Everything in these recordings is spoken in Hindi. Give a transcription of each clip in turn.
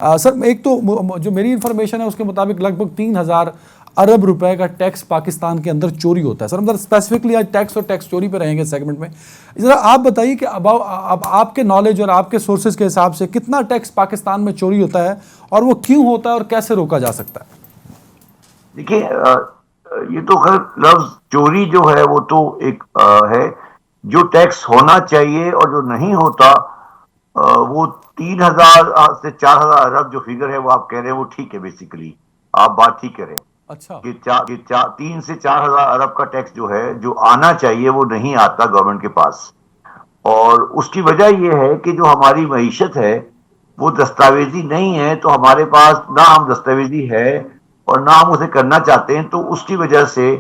सर एक तो जो मेरी इंफॉर्मेशन है उसके मुताबिक लगभग 3,000 अरब रुपए का टैक्स पाकिस्तान के अंदर चोरी होता है। सर मतलब स्पेसिफिकली आज टैक्स और टैक्स चोरी पे रहेंगे सेगमेंट में। जरा आप बताइए कि अब आपके नॉलेज और आपके सोर्सेज के हिसाब से कितना टैक्स पाकिस्तान में चोरी होता है और वो क्यों होता है और कैसे रोका जा सकता है? देखिए, ये तो खैर लफ्ज चोरी जो है वो तो एक है। जो टैक्स होना चाहिए और जो नहीं होता, वो 3,000 से 4,000 अरब जो फिगर है वो आप कह रहे हैं वो ठीक है। बेसिकली आप बात ठीक करें अच्छा। कि 3 से 4,000 अरब का टैक्स जो है, जो आना चाहिए वो नहीं आता गवर्नमेंट के पास। और उसकी वजह यह है कि जो हमारी मईशत है वो दस्तावेजी नहीं है। तो हमारे पास ना हम दस्तावेजी है और ना हम उसे करना चाहते हैं, तो उसकी वजह से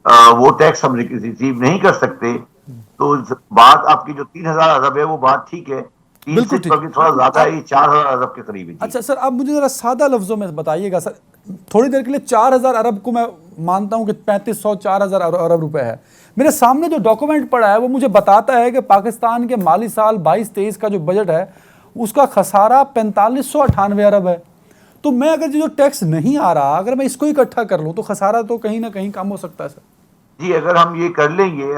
वो टैक्स हम रिसीव नहीं कर सकते। तो बात आपकी जो 3,000 अरब है वो बात ठीक है। तीन से बिल्कुल ठीक। बल्कि थोड़ा ज्यादा है, अब 4,000 अरब के करीब है जी। अच्छा सर, अब मुझे जरा सादा लफ्जों में बताइएगा सर। थोड़ी देर के लिए 4,000 अरब को मैं मानता हूं कि 3,500 4,000 अरब रुपए है। मेरे सामने जो डॉक्यूमेंट पड़ा है वो मुझे बताता है कि पाकिस्तान के माली साल 22-23 का जो बजट है उसका खसारा 4,598 अरब है। तो मैं अगर जो टैक्स नहीं आ रहा, अगर मैं इसको इकट्ठा कर लूं तो खसारा तो कहीं ना कहीं कम हो सकता है सर। जी, अगर हम ये कर लेंगे,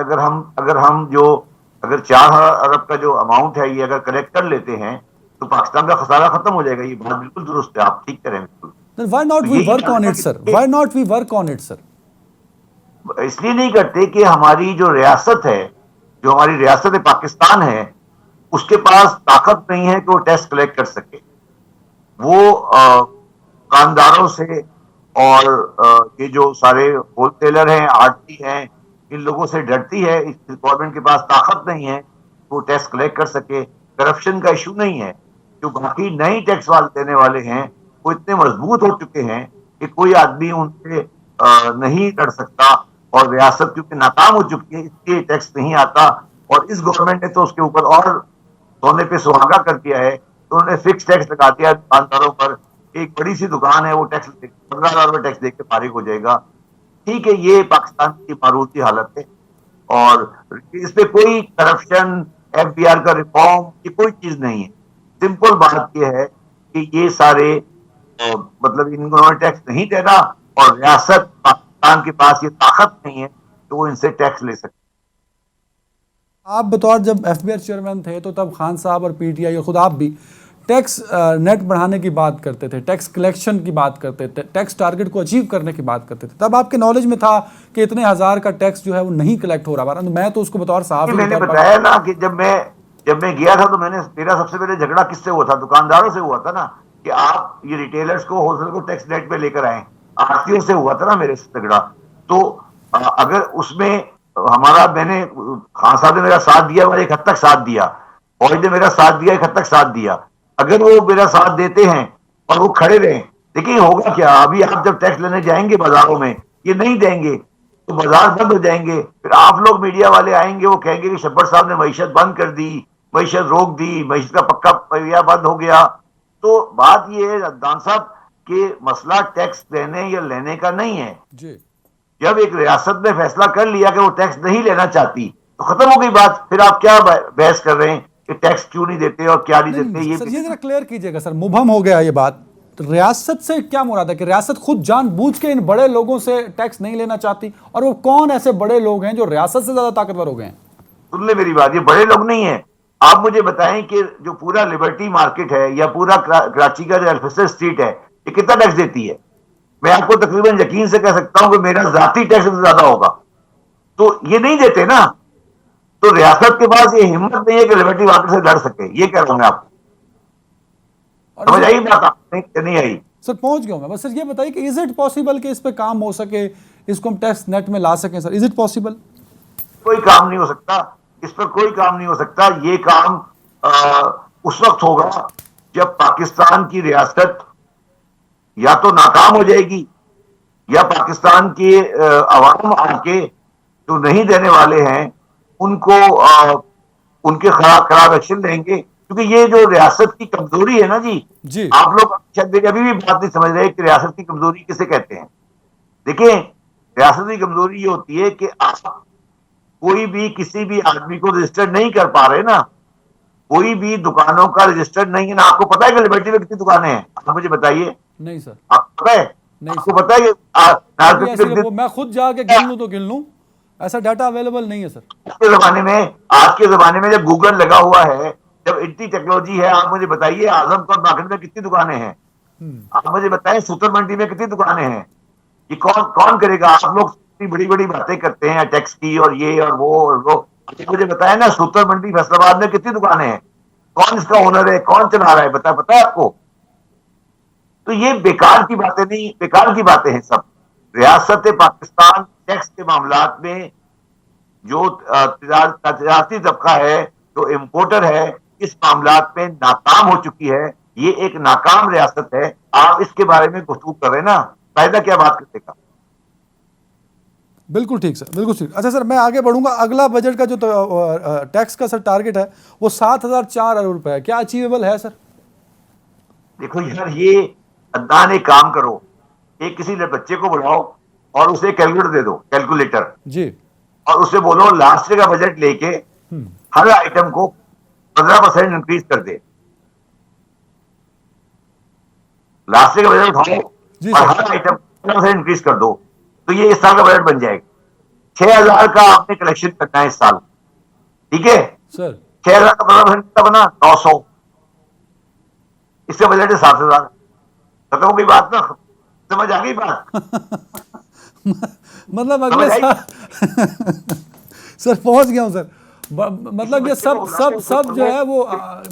अगर 4,000 अरब का जो अमाउंट है ये अगर कलेक्ट कर लेते हैं, तो पाकिस्तान का खसारा खत्म हो जाएगा। ये बात बिल्कुल दुरुस्त है, आप ठीक करें बिल्कुल। Then why not तो we यही work बात है on ना it sir? कि Why not we work on it sir? इसलिए नहीं करते कि हमारी जो रियासत है, जो हमारी रियासत पाकिस्तान है, उसके पास ताकत नहीं है कि वो टैक्स कलेक्ट कर सके। वो दुकानदारों से और ये जो सारे होलसेलर हैं, आड़ती हैं, इन लोगों से डरती है। इस गवर्नमेंट के पास ताकत नहीं है वो टैक्स कलेक्ट कर सके। करप्शन का इशू नहीं है। जो बाकी नई टैक्स वाले देने वाले हैं वो इतने मजबूत हो चुके हैं कि कोई आदमी उनसे नहीं लड़ सकता। और रियासत क्योंकि नाकाम हो चुकी है इसलिए टैक्स नहीं आता। और इस गवर्नमेंट ने तो उसके ऊपर और सोने पे सुहागा कर दिया है। तो उन्होंने फिक्स टैक्स लगा दिया दुकानदारों पर। एक बड़ी सी दुकान है, वो टैक्स 15,000 रुपए टैक्स देकर फारिग हो जाएगा। ठीक है, ये पाकिस्तान की मारूती हालत है। और इस पे कोई करप्शन, एफबीआर का रिफॉर्म, ये कोई चीज नहीं है। सिंपल बात यह है कि ये सारे मतलब इन्होंने टैक्स नहीं देना और रियासत पाकिस्तान के पास ये ताकत नहीं है तो वो इनसे टैक्स ले सकते। आप बतौर जब एफबीआई चेयरमैन थे तो तब खान साहब और पीटीआई और खुद आप भी टैक्स नेट बढ़ाने की बात करते थे, टैक्स कलेक्शन की बात करते थे, टैक्स टारगेट को अचीव करने की बात करते थे। तब आपके नॉलेज में था कि इतने हजार का टैक्स जो है वो नहीं कलेक्ट हो रहा। मैं तो उसको बतौर सहाफी मैंने बतौर बताया ना कि जब मैं गया था तो मेरा सबसे पहले झगड़ा किससे हुआ था? दुकानदारों से हुआ था ना, कि आप ये रिटेलर्स को, होलसेल को टैक्स नेट पे लेकर आए। आड़तियों से हुआ था ना मेरे से झगड़ा। तो अगर उसमें मैंने खान साहब ने मेरा साथ दिया और एक हद तक साथ दिया, और ने मेरा साथ दिया, एक हद तक साथ दिया। अगर वो मेरा साथ देते हैं और वो खड़े रहे, देखिए होगा क्या। अभी आप जब टैक्स लेने जाएंगे बाजारों में, ये नहीं देंगे तो बाजार बंद हो जाएंगे। फिर आप लोग मीडिया वाले आएंगे, वो कहेंगे कि शब्बर साहब ने मईशत बंद कर दी, मईशत रोक दी, मईशत का पक्का पहिया बंद हो गया। तो बात यह है अदनान साहब कि मसला टैक्स देने या लेने का नहीं है। जी। जब एक रियासत ने फैसला कर लिया कि वो टैक्स नहीं लेना चाहती तो खत्म हो गई बात। फिर आप क्या बहस कर रहे हैं कि टैक्स क्यों नहीं देते और क्या नहीं नहीं देते? नहीं ये सर, ये जरा क्लियर कीजिएगा सर, मुबहम हो गया ये बात। तो रियासत से क्या मुराद है कि रियासत खुद जानबूझ के इन बड़े लोगों से टैक्स नहीं लेना चाहती? और वो कौन ऐसे बड़े लोग हैं जो रियासत से ज्यादा ताकतवर हो गए हैं? सुन ले मेरी बात, ये बड़े लोग नहीं है। आप मुझे बताएं कि जो पूरा लिबर्टी मार्केट है या पूरा कराची का जो अल्फिसर स्ट्रीट है, ये कितना टैक्स देती है? मैं आपको तकरीबन यकीन से कह सकता हूं कि मेरा जाती टैक्स से ज्यादा होगा। तो ये नहीं देते ना। तो रियासत के पास ये हिम्मत नहीं है कि लिबर्टी मार्केट से लड़ सके। ये कह रहा हूं मैं आपको। और समझ इसे आई बात? आप नहीं आई? सर पहुंच गया हूं मैं, बस सर ये बताइए कि इज इट पॉसिबल कि इस पे काम हो सके, इसको हम टैक्स नेट में ला सकें सर? Is it possible? कोई काम नहीं हो सकता। इस पर कोई काम नहीं हो सकता। ये काम उस वक्त होगा जब पाकिस्तान की रियासत या तो नाकाम हो जाएगी या पाकिस्तान के अवाम आके जो नहीं देने वाले हैं उनको उनके खिलाफ खिलाफ एक्शन लेंगे। क्योंकि ये जो रियासत की कमजोरी है ना जी, जी। आप लोग शायद मेरी अभी भी बात नहीं समझ रहे कि रियासत की कमजोरी किसे कहते हैं। देखिए, रियासत की कमजोरी ये होती है कि आप कोई भी किसी भी आदमी को रजिस्टर नहीं कर पा रहे ना। कोई भी दुकानों का रजिस्टर्ड नहीं है ना। आपको पता है कि लिबर्टी में कितनी दुकानें हैं? आप मुझे बताइए, नहीं सर, आपको पता है? नहीं आपको सर, पता है कि अभी नारकोटिक ऐसी वो मैं खुद जाके गिन लूँ तो गिन लूँ, ऐसा डाटा अवेलेबल नहीं है सर। आज के जमाने में जब गूगल लगा हुआ है, जब इतनी टेक्नोलॉजी है, आप मुझे बताइए आजमगढ़ मार्केट में कितनी दुकानें हैं? आप मुझे बताएं सूतर मंडी में कितनी दुकानें हैं? ये कौन कौन करेगा? आप लोग इतनी बड़ी बड़ी बातें करते हैं टैक्स की और ये और वो और वो। मुझे बताया ना सूतर मंडी फैसलाबाद में कितनी दुकानें हैं? कौन इसका ओनर है? कौन चला रहा है? पता है आपको? तो ये बेकार की बातें नहीं, बेकार की बातें हैं सब। रियासत पाकिस्तान टैक्स के मामलात में जो तजारती तबका है, जो इम्पोर्टर है, इस मामलात में नाकाम हो चुकी है। ये एक नाकाम रियासत है। आप इसके बारे में गुफ्तगू कर रहे हैं ना, फायदा क्या बात करने का? बिल्कुल ठीक सर, बिल्कुल ठीक। अच्छा सर, मैं आगे बढ़ूंगा। अगला बजट का जो टैक्स का सर टारगेट है वो 7,004 अरब रुपए है, क्या अचीवेबल है सर? देखो यार, ये अदनान एक काम करो, एक किसी बच्चे को बुलाओ और उसे कैलकुलेटर दे दो, कैलकुलेटर, जी। और उसे बोलो लास्ट ईयर का बजट लेके हर आइटम को 15% इंक्रीज कर दे। लास्ट ईयर का बजट उठाओ जी और सर। हर आइटम 15% इंक्रीज कर दो, तो ये इस साल का बजट बन जाएगा। 6,000 का आपने कलेक्शन करना है इस साल, ठीक है? सर 6,000 का 15% का बना 900, इसका बजट है 7,000। खत्म हो गई बात ना? समझ आ गई बात? मतलब अगले समझ आई? साल सर पहुंच गया हूं सर। मतलब ये सब सब सब जो है वो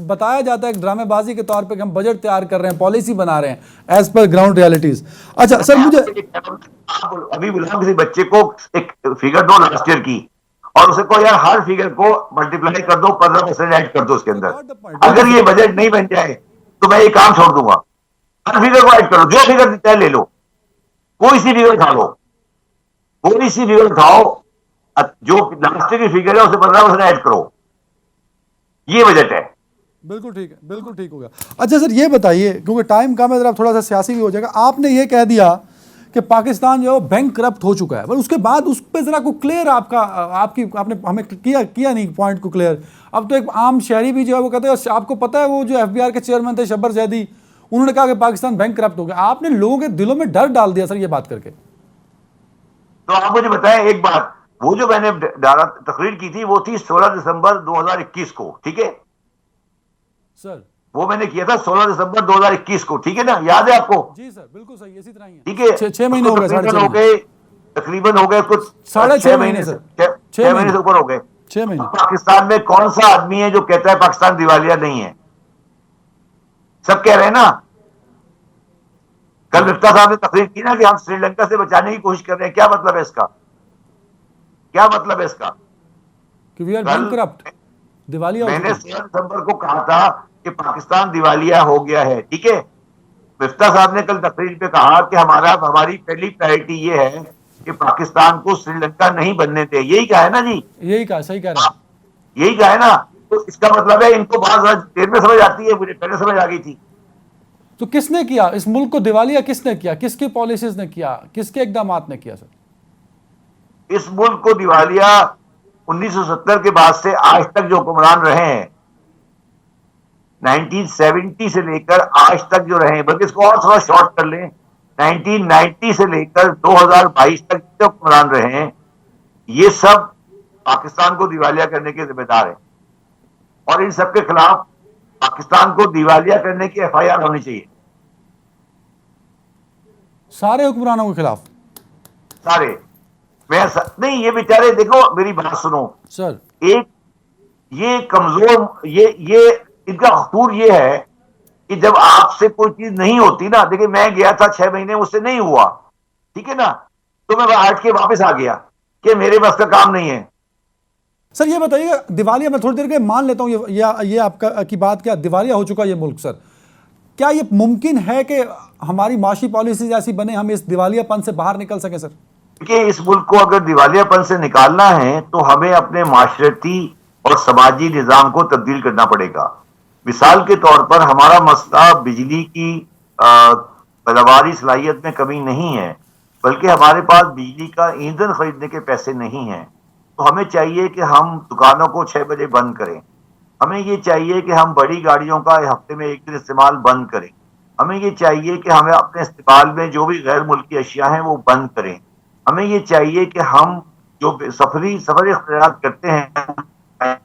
बताया जाता है एक ड्रामेबाजी के तौर पे कि हम बजट तैयार कर रहे हैं, पॉलिसी बना रहे हैं एज पर ग्राउंड रियलिटीज। अच्छा सर, मुझे अभी बुलाओ किसी बच्चे को, एक फिगर दो लास्ट ईयर की, और उसे को यार हर फिगर को मल्टीप्लाई कर दो, 15% ऐड कर दो उसके अंदर। अगर ये बजट नहीं बन जाए तो मैं ये काम छोड़ दूंगा। हर फिगर को ऐड करो, जो फिगर चाहे ले लो, कोई सी फिगर उठा लो, कोई सी फिगर उठाओ, जो लास्ट की फिगर है उसे 15% ऐड करो। ये बजट है। बिल्कुल ठीक है, बिल्कुल ठीक हो गया। अच्छा सर ये बताइए, क्योंकि टाइम कम है जरा थोड़ा सा सियासी भी हो जाएगा, आपने ये कह दिया कि पाकिस्तान जो है बैंक करप्ट हो चुका है, पर उसके बाद उस पर जरा को क्लियर आपका आपकी आपने हमें किया नहीं पॉइंट को क्लियर। अब तो एक आम शहरी भी जो है वो कहते हैं, आपको पता है वो जो FBI के चेयरमैन थे शब्बर जैदी, उन्होंने कहा कि पाकिस्तान बैंक करप्ट हो गया। आपने लोगों के दिलों में डर डाल दिया सर ये बात करके। तो आप मुझे बताएं एक बात, वो जो मैंने तकरीर की थी वो थी 16 दिसंबर 2021 को, ठीक है? सर वो मैंने किया था 16 दिसंबर 2021 को, ठीक है ना? याद है आपको? जी सर बिल्कुल सही, इसी तरह ही है। ठीक है। 6 महीने हो गए, तकरीबन हो गए उसको साढ़े 6 छह महीने सर, से 6 महीने से ऊपर हो गए। 6 महीने। पाकिस्तान में कौन सा आदमी है जो कहता है पाकिस्तान दिवालिया नहीं है? सब कह रहे हैं ना। कल मिफ्ता साहब ने तकरीर की ना कि हम श्रीलंका से बचाने की कोशिश कर रहे हैं। क्या मतलब है इसका? क्या मतलब है इसका? कि वी आर बैंकरप्ट, दिवालिया हो मैंने चुका है। 16 दिसंबर को कहा था कि पाकिस्तान दिवालिया हो गया है, ठीक है? मिफ्ता साहब ने कल तकरीर पे कहा कि हमारी पहली प्रायोरिटी ये है कि पाकिस्तान को श्रीलंका नहीं बनने दे। यही कहा है ना जी? यही कहा, सही कह रहे हैं। यही कहा है ना? तो इसका मतलब है इनको बात देर में समझ आती है, मुझे पहले समझ आ गई थी। तो किसने किया इस मुल्क को दिवालिया? किसने किया? किसकी पॉलिसीज ने किया? किसके इकदामात ने किया सर? इस मुल्क को दिवालिया 1970 के बाद से आज तक जो हुक्मरान रहे हैं, 1970 से लेकर आज तक जो रहे हैं, बल्कि इसको और थोड़ा शॉर्ट कर लें, 1990 से लेकर 2022 तक जो हुक्मरान रहे हैं, ये सब पाकिस्तान को दिवालिया करने के जिम्मेदार हैं। और इन सब के खिलाफ पाकिस्तान को दिवालिया करने की FIR होनी चाहिए, सारे हुक्मरानों के खिलाफ। सारे। नहीं, ये बेचारे, देखो मेरी बात सुनो सर। एक, ये कमजोर, ये इनका कसूर ये है कि जब आपसे कोई चीज नहीं होती ना, देखिए मैं गया था 6 महीने, मुझसे नहीं हुआ, ठीक है ना? तो मैं हट के वापस आ गया कि मेरे बस का काम नहीं है। सर ये बताइए, दिवालिया मैं थोड़ी देर के मान लेता हूँ ये आपका की बात, क्या दिवालिया हो चुका ये मुल्क सर? क्या ये मुमकिन है कि हमारी माशी पॉलिसीज ऐसी बने हम इस दिवालियापन से बाहर निकल सके सर? देखिए, इस मुल्क को अगर दिवालियापन से निकालना है तो हमें अपने माशरती और समाजी निज़ाम को तब्दील करना पड़ेगा। मिसाल के तौर पर हमारा मसला बिजली की पैदावारी सलाहियत में कमी नहीं है, बल्कि हमारे पास बिजली का ईंधन खरीदने के पैसे नहीं हैं। तो हमें चाहिए कि हम दुकानों को 6 बजे बंद करें, हमें ये चाहिए कि हम बड़ी गाड़ियों का हफ्ते में एक दिन इस्तेमाल बंद करें। हमें ये चाहिए कि हमें अपने इस्तेमाल में जो भी गैर मुल्की अशिया हैं वो बंद करें। हमें ये चाहिए कि हम जो सफर इख्तियार करते हैं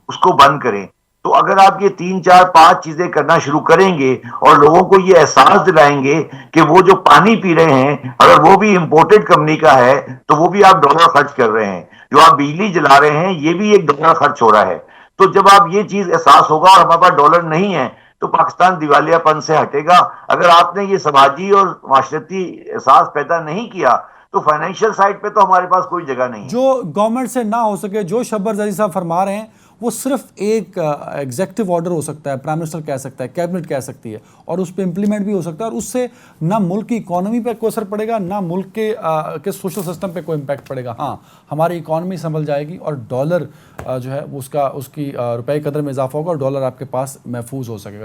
उसको बंद करें। तो अगर आप ये 3, 4, 5 चीजें करना शुरू करेंगे और लोगों को ये एहसास दिलाएंगे कि वो जो पानी पी रहे हैं अगर वो भी इंपोर्टेड कंपनी का है तो वो भी आप डॉलर खर्च कर रहे हैं, जो आप बिजली जला रहे हैं ये भी एक डॉलर खर्च हो रहा है। तो जब आप ये चीज एहसास होगा और हमारे पास डॉलर नहीं है तो पाकिस्तान दिवालियापन से हटेगा। अगर आपने ये समाजी और माशरती एहसास पैदा नहीं किया तो फाइनेंशियल साइड पे तो हमारे पास कोई जगह नहीं है। जो गवर्नमेंट से ना हो सके, जो शब्बर जरी साहब फरमा रहे हैं, वो सिर्फ एक एग्जेक्टिव ऑर्डर हो सकता है, प्राइम मिनिस्टर कह सकता है, कैबिनेट कह सकती है, और उस पर इम्प्लीमेंट भी हो सकता है, और उससे ना मुल्क की इकॉनमी पे कोई असर पड़ेगा, ना मुल्क के सोशल सिस्टम पे कोई इम्पैक्ट पड़ेगा। हाँ, हमारी इकॉनमी संभल जाएगी और डॉलर जो है उसकी रुपए कदर में इजाफा होगा और डॉलर आपके पास महफूज हो सकेगा।